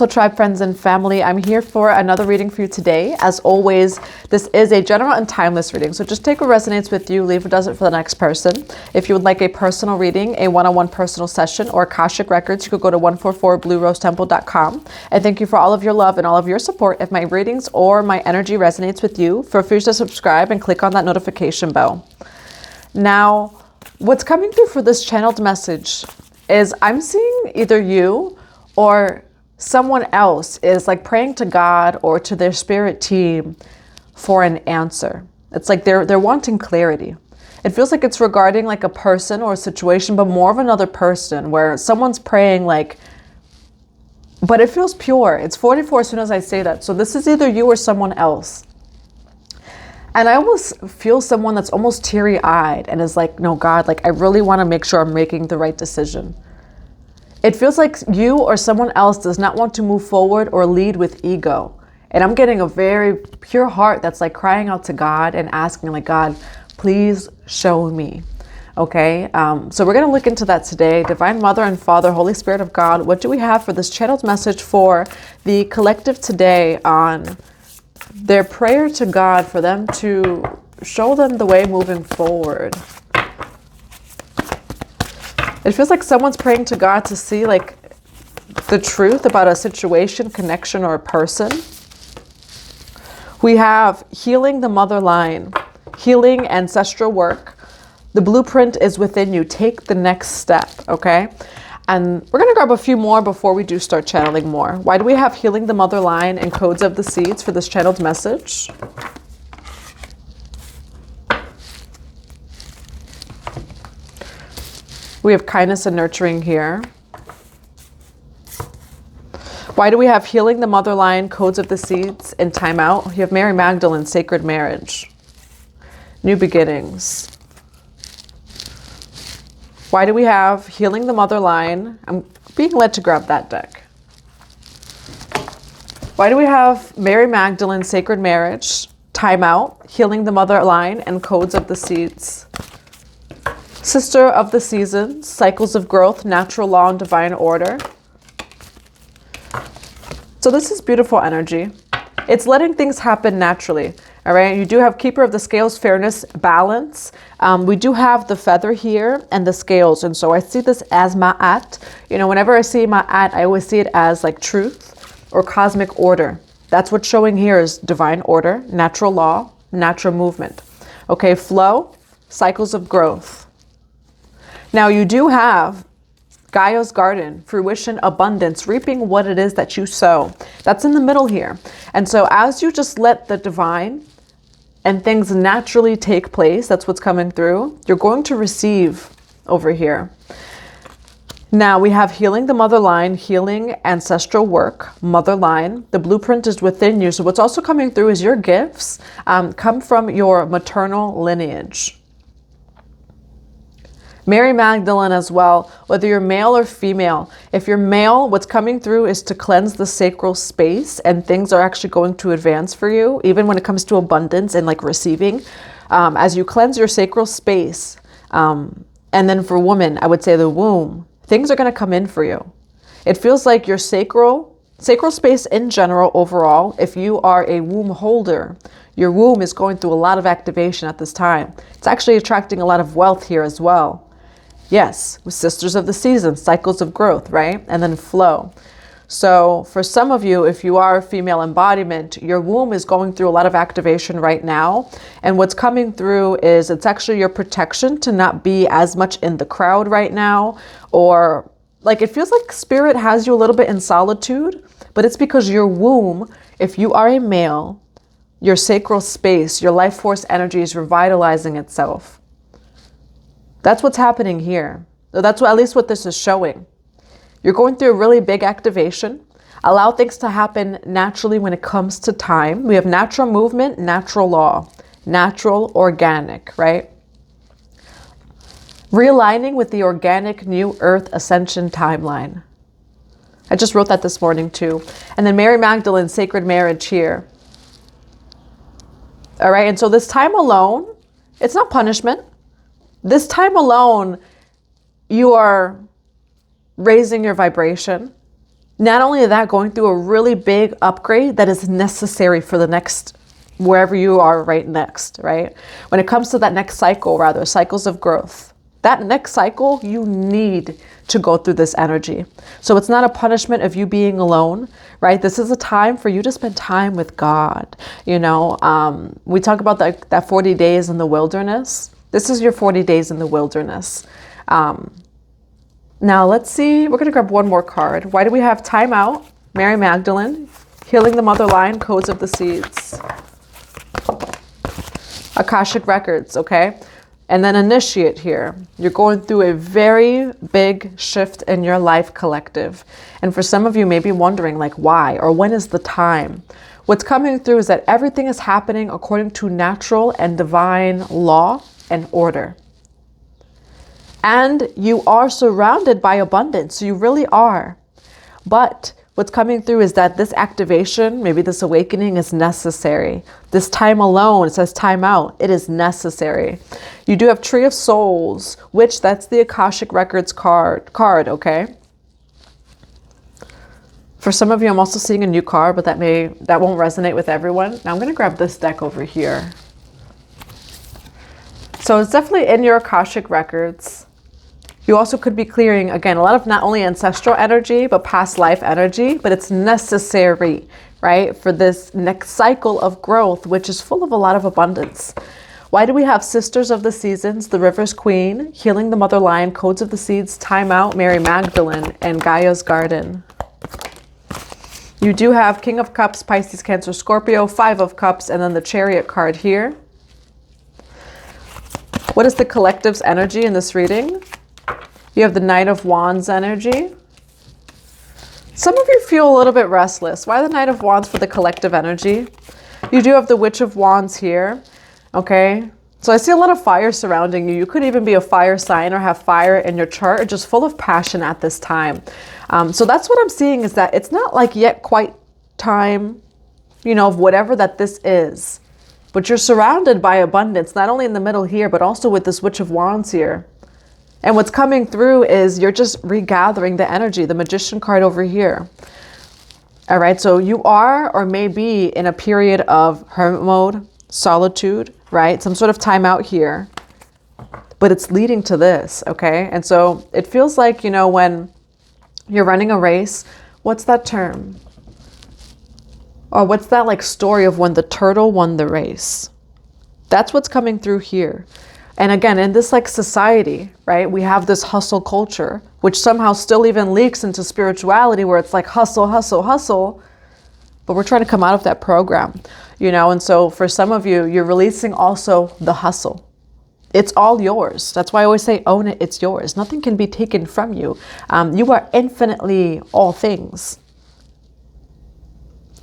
Also, tribe, friends, and family, I'm here for another reading for you today. As always, this is a general and timeless reading, so just take what resonates with you, leave what doesn't for the next person. If you would like a personal reading, a one-on-one personal session, or Akashic Records, you could go to 144bluerosetemple.com. And thank you for all of your love and all of your support. If my readings or my energy resonates with you, feel free to subscribe and click on that notification bell. Now, what's coming through for this channeled message is I'm seeing either you or someone else is like praying to God or to their spirit team for an answer. It's like they're wanting clarity. It feels like it's regarding like a person or a situation, but more of another person, where someone's praying like, but it feels pure. It's 44 as soon as I say that. So this is either you or someone else. And I almost feel someone that's almost teary-eyed and is like, no, God, like I really want to make sure I'm making the right decision. It feels like you or someone else does not want to move forward or lead with ego. And I'm getting a very pure heart that's like crying out to God and asking like, God, please show me. Okay, so we're going to look into that today. Divine Mother and Father, Holy Spirit of God, what do we have for this channeled message for the collective today on their prayer to God for them to show them the way moving forward? It feels like someone's praying to God to see like the truth about a situation, connection, or a person. We have healing the mother line, healing ancestral work. The blueprint is within you. Take the next step, okay? And we're going to grab a few more before we do start channeling more. Why do we have healing the mother line and codes of the seeds for this channeled message? We have kindness and nurturing here. Why do we have healing the mother line, codes of the seeds, and timeout? You have Mary Magdalene, sacred marriage. New beginnings. Why do we have healing the mother line? I'm being led to grab that deck. Why do we have Mary Magdalene, sacred marriage, timeout, healing the mother line, and codes of the seeds? Sister of the seasons, cycles of growth, natural law, and divine order. So this is beautiful energy. It's letting things happen naturally. All right. You do have keeper of the scales, fairness, balance. We do have the feather here and the scales. And so I see this as ma'at. You know, whenever I see ma'at, I always see it as like truth or cosmic order. That's what's showing here is divine order, natural law, natural movement. Okay. Flow, cycles of growth. Now you do have Gaia's garden, fruition, abundance, reaping what it is that you sow. That's in the middle here. And so as you just let the divine and things naturally take place, that's what's coming through, you're going to receive over here. Now we have healing the mother line, healing ancestral work, mother line. The blueprint is within you. So what's also coming through is your gifts come from your maternal lineage. Mary Magdalene as well, whether you're male or female. If you're male, what's coming through is to cleanse the sacral space, and things are actually going to advance for you, even when it comes to abundance and like receiving. As you cleanse your sacral space, and then for women, I would say the womb, things are going to come in for you. It feels like your sacral space in general, overall, if you are a womb holder, your womb is going through a lot of activation at this time. It's actually attracting a lot of wealth here as well. Yes, with sisters of the season, cycles of growth, right? And then flow. So for some of you, if you are a female embodiment, your womb is going through a lot of activation right now. And what's coming through is it's actually your protection to not be as much in the crowd right now. Or like it feels like spirit has you a little bit in solitude, but it's because your womb, if you are a male, your sacral space, your life force energy is revitalizing itself. That's what's happening here. That's what, at least what this is showing. You're going through a really big activation. Allow things to happen naturally when it comes to time. We have natural movement, natural law, natural, organic, right? Realigning with the organic new earth ascension timeline. I just wrote that this morning too. And then Mary Magdalene, sacred marriage here. All right. And so this time alone, it's not punishment. This time alone, you are raising your vibration. Not only that, going through a really big upgrade that is necessary for the next, wherever you are right next, right? When it comes to that next cycle, rather, cycles of growth, that next cycle, you need to go through this energy. So it's not a punishment of you being alone, right? This is a time for you to spend time with God. You know, we talk about that 40 days in the wilderness. This is your 40 days in the wilderness. Now let's see, we're gonna grab one more card. Why do we have Time Out, Mary Magdalene, Healing the Mother Line, Codes of the Seeds, Akashic Records, okay? And then Initiate here. You're going through a very big shift in your life, collective. And for some of you may be wondering, like, why or when is the time? What's coming through is that everything is happening according to natural and divine law and order. And you are surrounded by abundance. You really are. But what's coming through is that this activation, maybe this awakening, is necessary. This time alone, it says time out, it is necessary. You do have Tree of Souls, which that's the Akashic Records card, okay? For some of you, I'm also seeing a new card, but that won't resonate with everyone. Now I'm going to grab this deck over here. So it's definitely in your Akashic Records. You also could be clearing, again, a lot of not only ancestral energy, but past life energy, but it's necessary, right, for this next cycle of growth, which is full of a lot of abundance. Why do we have Sisters of the Seasons, the River's Queen, Healing the Mother Lion, Codes of the Seeds, Time Out, Mary Magdalene, and Gaia's Garden? You do have King of Cups, Pisces, Cancer, Scorpio, Five of Cups, and then the Chariot card here. What is the collective's energy in this reading? You have the Knight of Wands energy. Some of you feel a little bit restless. Why the Knight of Wands for the collective energy? You do have the Witch of Wands here, okay? So I see a lot of fire surrounding you. You could even be a fire sign or have fire in your chart, or just full of passion at this time. So that's what I'm seeing, is that it's not like yet quite time, you know, of whatever that this is. But you're surrounded by abundance, not only in the middle here, but also with this Witch of Wands here. And what's coming through is you're just regathering the energy, the Magician card over here. All right, so you are or may be in a period of hermit mode, solitude, right? Some sort of time out here, but it's leading to this, okay? And so it feels like, you know, when you're running a race, what's that term? Or what's that like story of when the turtle won the race? That's what's coming through here. And again, in this like society, right, we have this hustle culture, which somehow still even leaks into spirituality, where it's like hustle, hustle, hustle. But we're trying to come out of that program, you know. And so for some of you, you're releasing also the hustle. It's all yours. That's why I always say, own it, it's yours. Nothing can be taken from you. You are infinitely all things.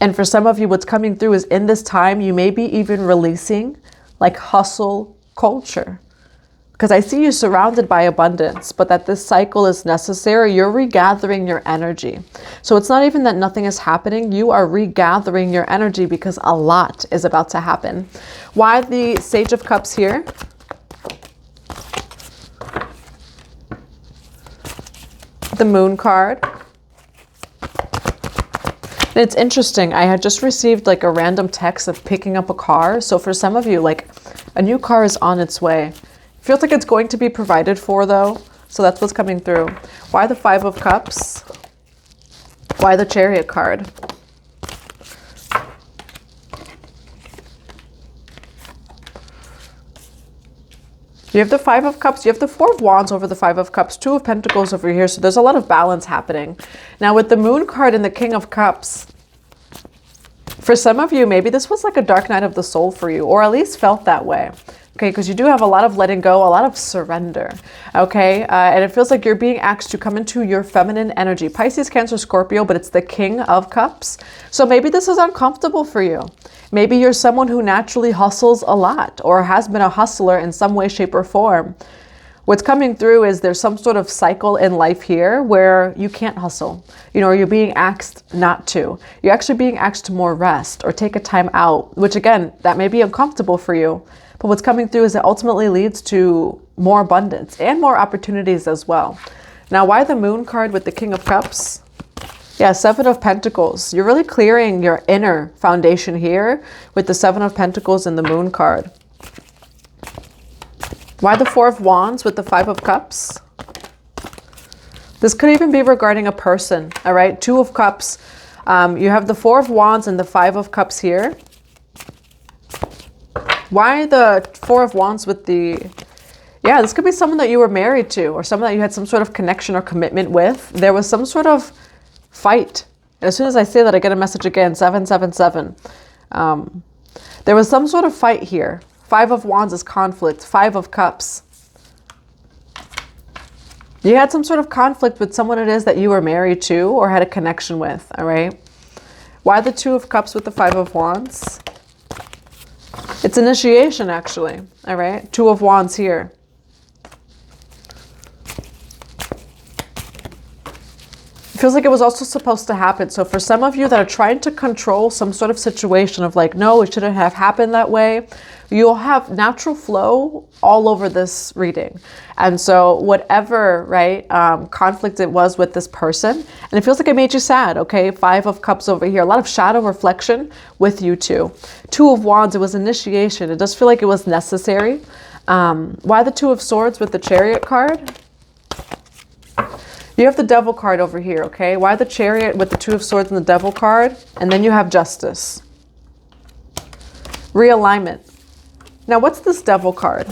And for some of you, what's coming through is in this time, you may be even releasing like hustle culture, because I see you surrounded by abundance, but that this cycle is necessary. You're regathering your energy. So it's not even that nothing is happening. You are regathering your energy because a lot is about to happen. Why the Sage of Cups here? The Moon card. And it's interesting. I had just received like a random text of picking up a car. So for some of you, like a new car is on its way. Feels like it's going to be provided for though. So that's what's coming through. Why the Five of Cups? Why the Chariot card? You have the Five of Cups, you have the Four of Wands over the Five of Cups, Two of Pentacles over here. So there's a lot of balance happening. Now with the Moon card and the King of Cups, for some of you, maybe this was like a dark night of the soul for you, or at least felt that way. Okay, because you do have a lot of letting go, a lot of surrender. Okay, and it feels like you're being asked to come into your feminine energy. Pisces, Cancer, Scorpio, but it's the King of Cups. So maybe this is uncomfortable for you. Maybe you're someone who naturally hustles a lot or has been a hustler in some way, shape, or form. What's coming through is there's some sort of cycle in life here where you can't hustle, you know, or you're being asked not to. You're actually being asked to more rest or take a time out, which again, that may be uncomfortable for you. But what's coming through is it ultimately leads to more abundance and more opportunities as well. Now, why the Moon card with the King of Cups? Yeah, Seven of Pentacles. You're really clearing your inner foundation here with the Seven of Pentacles and the Moon card. Why the Four of Wands with the Five of Cups? This could even be regarding a person, all right? Two of Cups. You have the Four of Wands and the Five of Cups here. Why the Four of Wands with the... Yeah, this could be someone that you were married to or someone that you had some sort of connection or commitment with. There was some sort of fight. And as soon as I say that, I get a message again, 777. There was some sort of fight here. Five of Wands is conflict. Five of Cups. You had some sort of conflict with someone it is that you were married to or had a connection with, all right? Why the Two of Cups with the Five of Wands? It's initiation, actually, all right? Two of Wands here. It feels like it was also supposed to happen. So for some of you that are trying to control some sort of situation of like, no, it shouldn't have happened that way, you'll have natural flow all over this reading. And so whatever, right, conflict it was with this person, and it feels like it made you sad, okay? Five of Cups over here, a lot of shadow reflection with you two. Two of Wands, it was initiation. It does feel like it was necessary. Why the Two of Swords with the Chariot card? You have the Devil card over here, okay? Why the Chariot with the Two of Swords and the Devil card? And then you have Justice. Realignment. Now, what's this Devil card?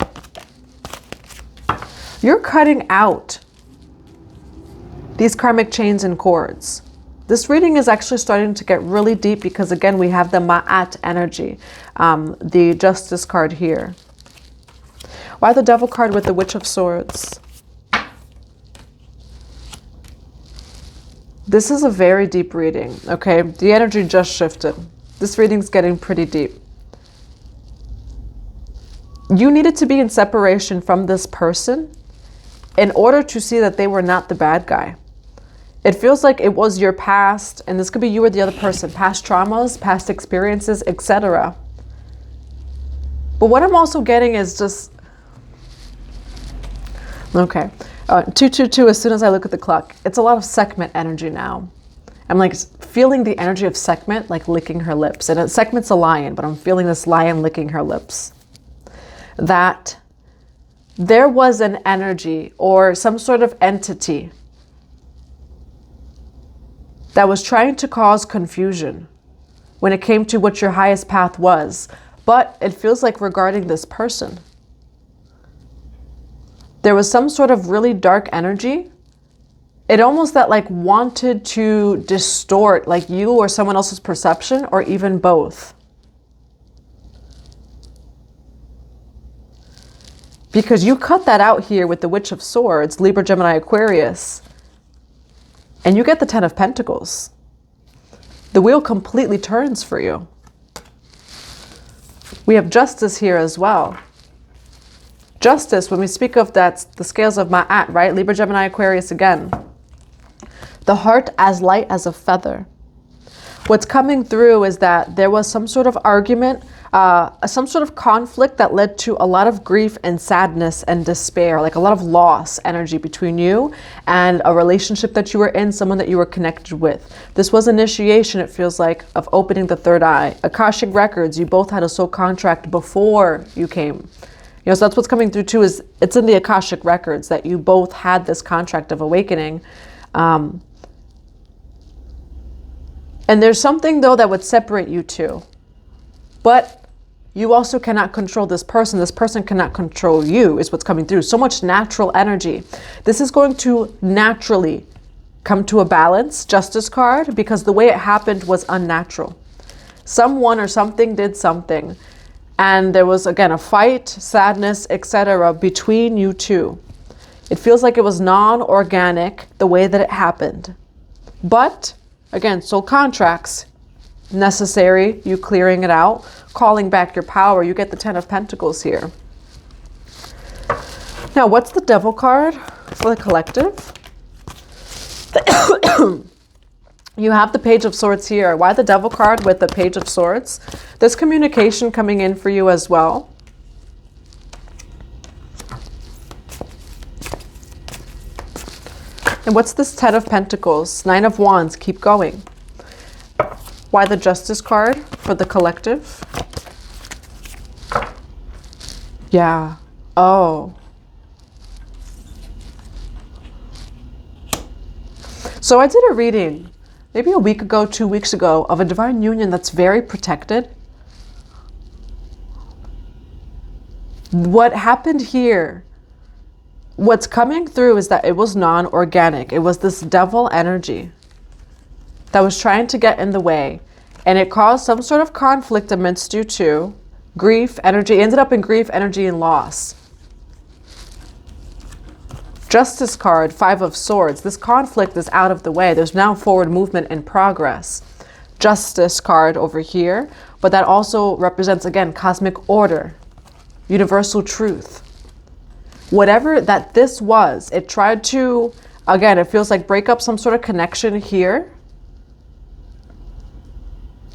You're cutting out these karmic chains and cords. This reading is actually starting to get really deep because, again, we have the Ma'at energy, the Justice card here. Why the Devil card with the Witch of Swords? This is a very deep reading, okay? The energy just shifted. This reading's getting pretty deep. You needed to be in separation from this person in order to see that they were not the bad guy. It feels like it was your past, and this could be you or the other person, past traumas, past experiences, etc. But what I'm also getting is just... Okay. 222, as soon as I look at the clock, it's a lot of Sekhmet energy now. I'm like feeling the energy of Sekhmet, like licking her lips. And Sekhmet's a lion, but I'm feeling this lion licking her lips. That there was an energy or some sort of entity that was trying to cause confusion when it came to what your highest path was. But it feels like regarding this person, there was some sort of really dark energy. It almost that like wanted to distort like you or someone else's perception, or even both. Because you cut that out here with the Witch of Swords, Libra, Gemini, Aquarius, and you get the Ten of Pentacles. The wheel completely turns for you. We have Justice here as well. Justice, when we speak of that, the scales of Ma'at, right? Libra, Gemini, Aquarius again. The heart as light as a feather. What's coming through is that there was some sort of argument, some sort of conflict that led to a lot of grief and sadness and despair, like a lot of loss energy between you and a relationship that you were in, someone that you were connected with. This was initiation, it feels like, of opening the third eye. Akashic Records, you both had a soul contract before you came. You know, so that's what's coming through too, is it's in the Akashic Records that you both had this contract of awakening. And there's something though that would separate you two. But you also cannot control this person. This person cannot control you, is what's coming through. So much natural energy. This is going to naturally come to a balance, Justice card, because the way it happened was unnatural. Someone or something did something. And there was, again, a fight, sadness, etc. between you two. It feels like it was non-organic, the way that it happened. But, again, soul contracts, necessary, you clearing it out, calling back your power. You get the Ten of Pentacles here. Now, what's the Devil card for the collective? You have the Page of Swords here. Why the Devil card with the Page of Swords? There's communication coming in for you as well. And what's this 10 of Pentacles? 9 of Wands, keep going. Why the Justice card for the collective? Yeah. Oh. So I did a reading maybe a week ago, 2 weeks ago, of a divine union that's very protected. What happened here, what's coming through is that it was non-organic. It was this devil energy that was trying to get in the way, and it caused some sort of conflict amidst you two. Grief energy, ended up in grief energy and loss. Justice card, 5 of Swords. This conflict is out of the way. There's now forward movement and progress. Justice card over here, but that also represents, again, cosmic order, universal truth. Whatever that this was, it tried to, again, it feels like break up some sort of connection here.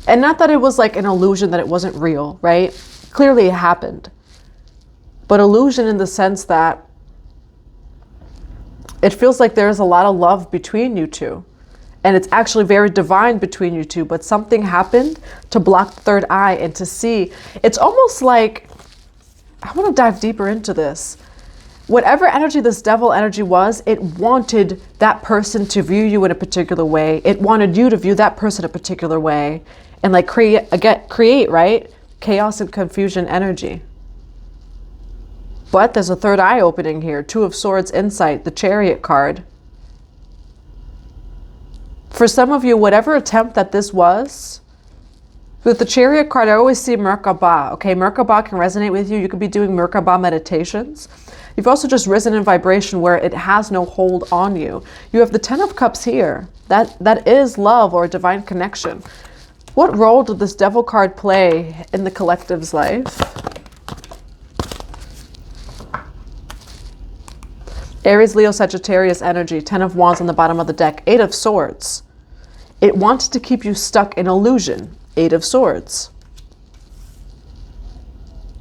And not that it was like an illusion that it wasn't real, right? Clearly it happened. But illusion in the sense that it feels like there's a lot of love between you two. And it's actually very divine between you two. But something happened to block the third eye and to see. It's almost like, I want to dive deeper into this. Whatever energy this devil energy was, it wanted that person to view you in a particular way. It wanted you to view that person a particular way. And like create, right? Chaos and confusion energy. But there's a third eye opening here. 2 of Swords, insight, the Chariot card. For some of you, whatever attempt that this was, with the Chariot card, I always see Merkaba. Okay, Merkaba can resonate with you. You could be doing Merkaba meditations. You've also just risen in vibration where it has no hold on you. You have the 10 of Cups here. That is love or divine connection. What role did this Devil card play in the collective's life? Aries, Leo, Sagittarius energy, 10 of Wands on the bottom of the deck, 8 of Swords. It wanted to keep you stuck in illusion, 8 of Swords.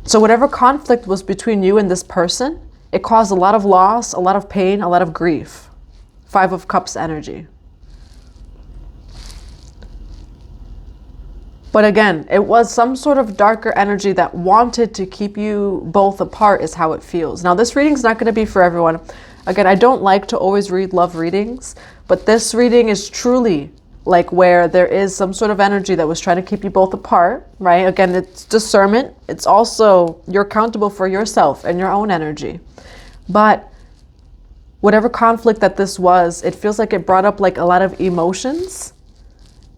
So whatever conflict was between you and this person, it caused a lot of loss, a lot of pain, a lot of grief. 5 of Cups energy. But again, it was some sort of darker energy that wanted to keep you both apart is how it feels. Now, this reading's not going to be for everyone. Again, I don't like to always read love readings, but this reading is truly like where there is some sort of energy that was trying to keep you both apart, right? Again, it's discernment. It's also, you're accountable for yourself and your own energy. But whatever conflict that this was, it feels like it brought up like a lot of emotions,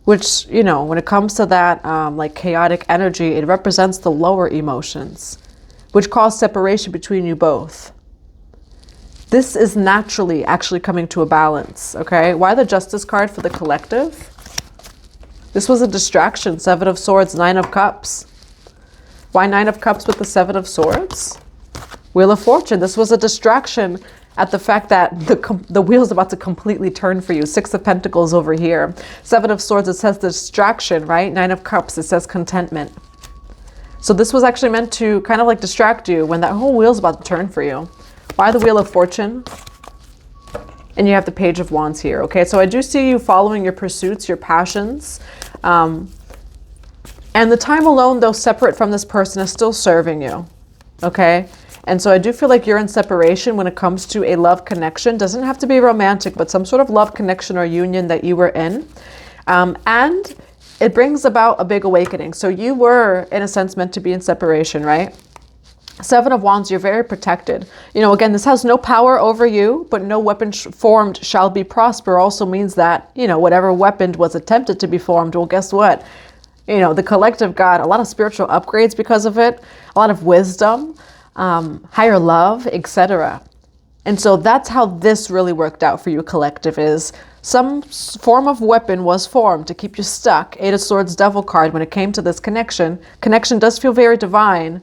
which, you know, when it comes to that like chaotic energy, it represents the lower emotions, which cause separation between you both. This is naturally actually coming to a balance, okay? Why the Justice card for the collective? This was a distraction, 7 of Swords, 9 of Cups. Why 9 of Cups with the 7 of Swords? Wheel of Fortune, this was a distraction at the fact that the wheel's about to completely turn for you. 6 of Pentacles over here. 7 of Swords, it says distraction, right? 9 of Cups, it says contentment. So this was actually meant to kind of like distract you when that whole wheel's about to turn for you. Why the Wheel of Fortune? And you have the Page of Wands here, okay? So I do see you following your pursuits, your passions. And the time alone, though separate from this person, is still serving you, okay? And so I do feel like you're in separation when it comes to a love connection. Doesn't have to be romantic, but some sort of love connection or union that you were in. And it brings about a big awakening. So you were, in a sense, meant to be in separation, right? 7 of Wands, you're very protected. You know, again, this has no power over you, but no weapon formed shall be prosper also means that, you know, whatever weapon was attempted to be formed, well, guess what? You know, the collective got a lot of spiritual upgrades because of it, a lot of wisdom, higher love, etc. And so that's how this really worked out for you, collective, is some form of weapon was formed to keep you stuck. 8 of Swords, Devil card, when it came to this connection. Connection does feel very divine,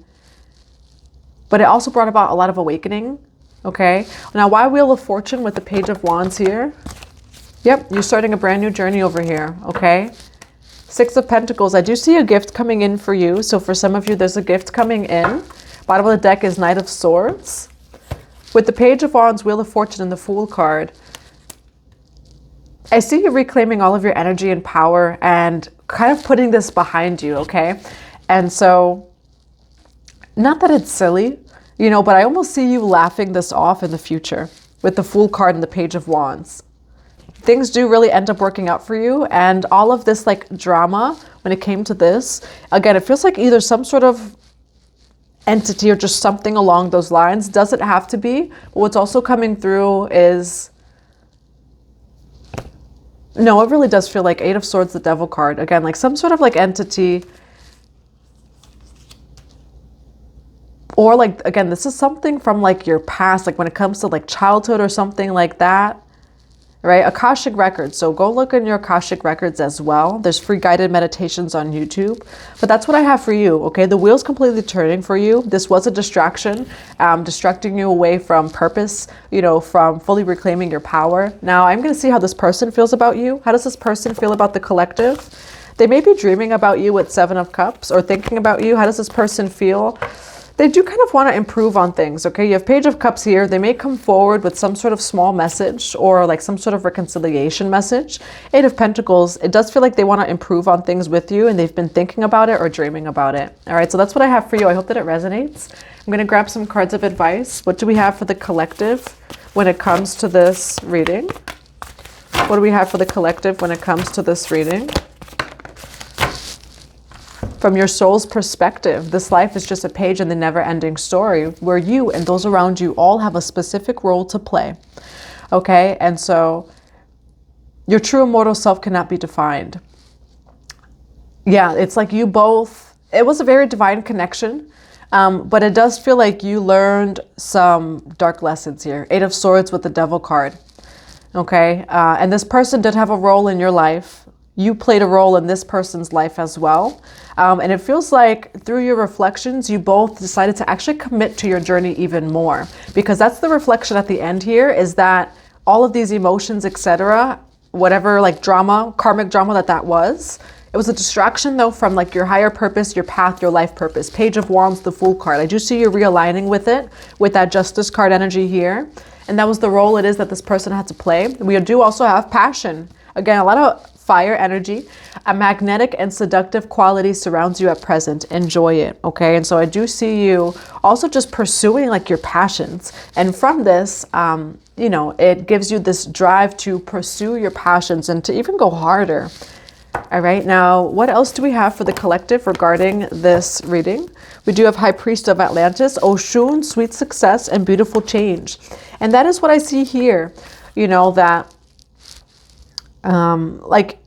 but it also brought about a lot of awakening, okay? Now, why Wheel of Fortune with the Page of Wands here? Yep, you're starting a brand new journey over here, okay? 6 of Pentacles, I do see a gift coming in for you. So for some of you, there's a gift coming in. Bottom of the deck is Knight of Swords. With the Page of Wands, Wheel of Fortune, and the Fool card, I see you reclaiming all of your energy and power and kind of putting this behind you, okay? And so, not that it's silly, you know, but I almost see you laughing this off in the future with the Fool card and the Page of Wands. Things do really end up working out for you, and all of this like drama when it came to this, again, it feels like either some sort of entity or just something along those lines. Doesn't have to be, but what's also coming through is, no, it really does feel like Eight of Swords, the Devil card. Again, like some sort of like entity, or like, again, this is something from like your past, like when it comes to like childhood or something like that, right? Akashic Records. So go look in your Akashic Records as well. There's free guided meditations on YouTube. But that's what I have for you, okay? The wheel's completely turning for you. This was a distraction, distracting you away from purpose, you know, from fully reclaiming your power. Now, I'm going to see how this person feels about you. How does this person feel about the collective? They may be dreaming about you with Seven of Cups or thinking about you. How does this person feel? They do kind of want to improve on things, okay? You have Page of Cups here. They may come forward with some sort of small message or like some sort of reconciliation message. Eight of Pentacles, it does feel like they want to improve on things with you and they've been thinking about it or dreaming about it. All right, so that's what I have for you. I hope that it resonates. I'm going to grab some cards of advice. What do we have for the collective when it comes to this reading? What do we have for the collective when it comes to this reading? From your soul's perspective, this life is just a page in the never-ending story where you and those around you all have a specific role to play, okay? And so your true immortal self cannot be defined. Yeah, it's like you both, it was a very divine connection, but it does feel like you learned some dark lessons here. Eight of Swords with the Devil card, okay? And this person did have a role in your life. You played a role in this person's life as well. And it feels like through your reflections, you both decided to actually commit to your journey even more, because that's the reflection at the end here, is that all of these emotions, etc., whatever like drama, karmic drama that was, it was a distraction though from like your higher purpose, your path, your life purpose. Page of Wands, the Fool card. I do see you realigning with it, with that Justice card energy here. And that was the role it is that this person had to play. We do also have passion. Again, a lot of fire energy. A magnetic and seductive quality surrounds you at present. Enjoy it, okay? And so I do see you also just pursuing like your passions. And from this, you know, it gives you this drive to pursue your passions and to even go harder. All right, now what else do we have for the collective regarding this reading? We do have High Priest of Atlantis, Oshun, sweet success and beautiful change. And that is what I see here, you know, that like,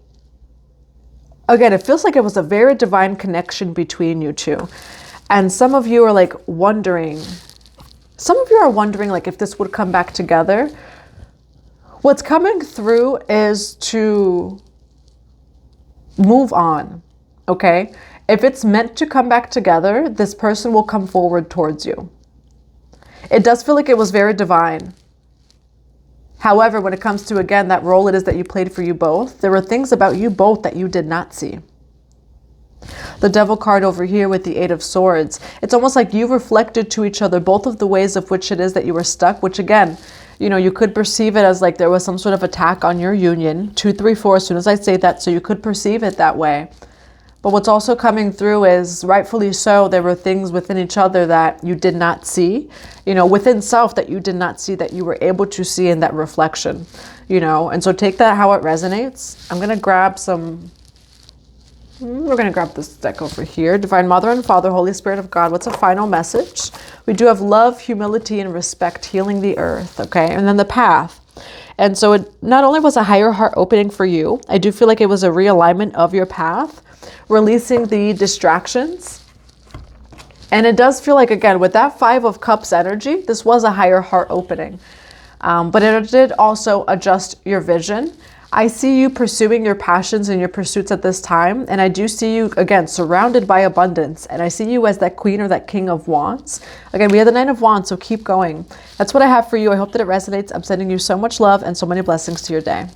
again, it feels like it was a very divine connection between you two. And some of you are like wondering, like if this would come back together. What's coming through is to move on, okay? If it's meant to come back together, this person will come forward towards you. It does feel like it was very divine. However, when it comes to, again, that role it is that you played for you both, there were things about you both that you did not see. The Devil card over here with the Eight of Swords, it's almost like you reflected to each other both of the ways of which it is that you were stuck, which again, you know, you could perceive it as like there was some sort of attack on your union. 2, 3, 4, as soon as I say that, so you could perceive it that way. But what's also coming through is, rightfully so, there were things within each other that you did not see, you know, within self that you did not see, that you were able to see in that reflection, you know. And so take that how it resonates. I'm going to grab some, we're going to grab this deck over here. Divine Mother and Father, Holy Spirit of God, what's a final message? We do have love, humility, and respect, healing the earth, okay? And then the path. And so it not only was a higher heart opening for you, I do feel like it was a realignment of your path, releasing the distractions. And it does feel like, again, with that Five of Cups energy, this was a higher heart opening. But it did also adjust your vision. I see you pursuing your passions and your pursuits at this time. And I do see you, again, surrounded by abundance. And I see you as that Queen or that King of Wands. Again, we have the Nine of Wands, so keep going. That's what I have for you. I hope that it resonates. I'm sending you so much love and so many blessings to your day.